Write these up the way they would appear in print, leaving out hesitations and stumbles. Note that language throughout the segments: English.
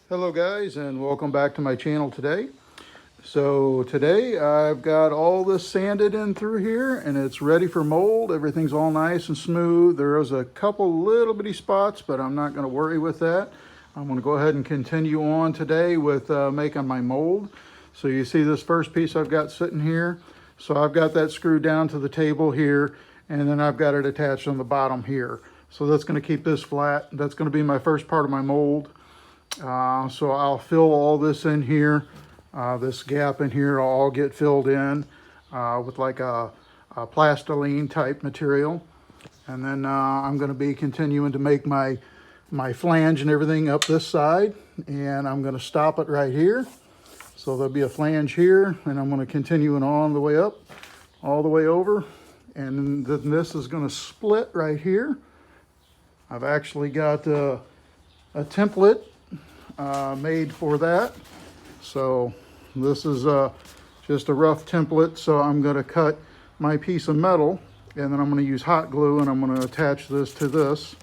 Hello guys, and welcome back to my channel today. So today I've got all this sanded in through here and it's ready for mold. Everything's all nice and smooth. There is a couple little bitty spots, but I'm not going to worry with that. I'm going to go ahead and continue on today with making my mold. So you see this first piece I've got sitting here. So I've got that screwed down to the table here, and then I've got it attached on the bottom here. So that's going to keep this flat. That's going to be my first part of my mold. So I'll fill all this in here. This gap in here will all get filled in with like a plastiline type material. And then I'm going to be continuing to make my flange and everything up this side. And I'm going to stop it right here. So there'll be a flange here, and I'm going to continue it on the way up, all the way over. And then this is going to split right here. I've actually got a template made for that. So this is just a rough template. So I'm going to cut my piece of metal, and then I'm going to use hot glue, and I'm going to attach this to this,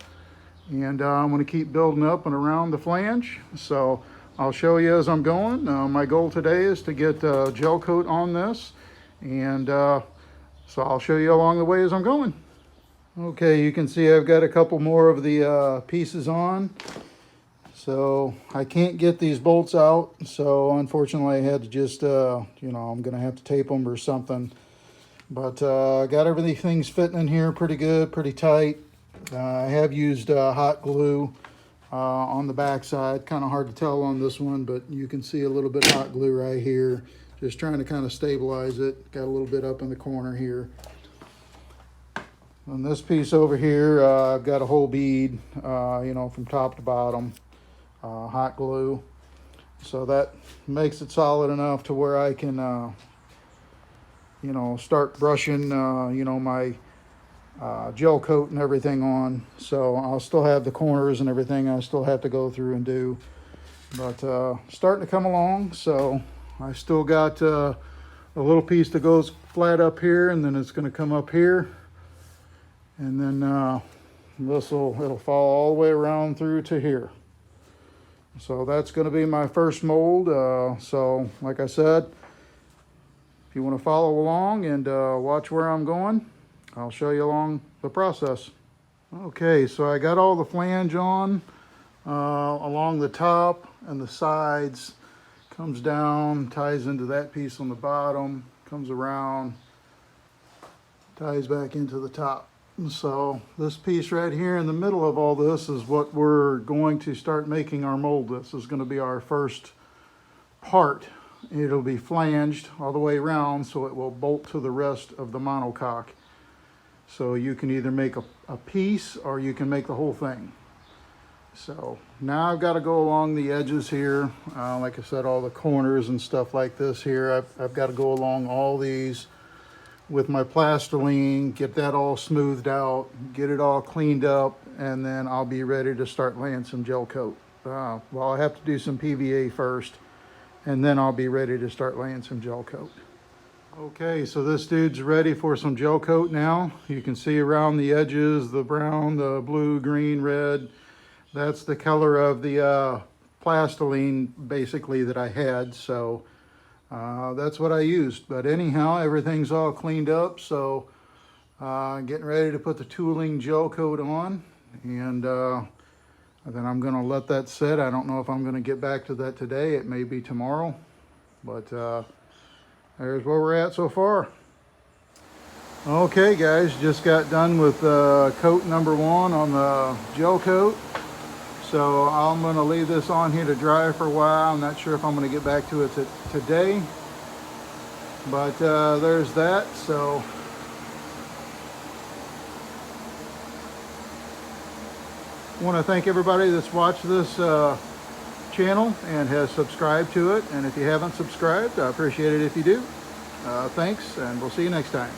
and I'm going to keep building up and around the flange. So I'll show you as I'm going. My goal today is to get gel coat on this, and so I'll show you along the way as I'm going. Okay, you can see I've got a couple more of the pieces on. So I can't get these bolts out, so unfortunately I had to just, I'm going to have to tape them or something. But I got everything's fitting in here pretty good, pretty tight. I have used hot glue on the back side. Kind of hard to tell on this one, but you can see a little bit of hot glue right here. Just trying to kind of stabilize it. Got a little bit up in the corner here. On this piece over here, I've got a whole bead, from top to bottom. Hot glue, so that makes it solid enough to where I can start brushing my gel coat and everything on. So I'll still have the corners and everything I still have to go through and do, but starting to come along. So I still got a little piece that goes flat up here, and then it's going to come up here, and then it'll fall all the way around through to here. So that's going to be my first mold. So like I said, if you want to follow along and watch where I'm going, I'll show you along the process. Okay, so I got all the flange on along the top and the sides. Comes down, ties into that piece on the bottom, comes around, ties back into the top. So this piece right here in the middle of all this is what we're going to start making our mold. This is going to be our first part. It'll be flanged all the way around, so it will bolt to the rest of the monocoque. So you can either make a piece or you can make the whole thing. So now I've got to go along the edges here. Like I said, all the corners and stuff like this here. I've got to go along all these with my plastiline, get that all smoothed out, get it all cleaned up, and then I'll be ready to start laying some gel coat. Well, I have to do some PVA first, and then I'll be ready to start laying some gel coat. Okay, so this dude's ready for some gel coat now. You can see around the edges, the brown, the blue, green, red. That's the color of the plastiline basically that I had, so that's what I used. But anyhow, everything's all cleaned up, so getting ready to put the tooling gel coat on, and then I'm going to let that sit. I don't know if I'm going to get back to that today. It may be tomorrow, but there's where we're at so far. Okay guys, just got done with coat number 1 on the gel coat. So I'm going to leave this on here to dry for a while. I'm not sure if I'm going to get back to it today, but there's that. So I want to thank everybody that's watched this channel and has subscribed to it. And if you haven't subscribed, I appreciate it if you do. Thanks, and we'll see you next time.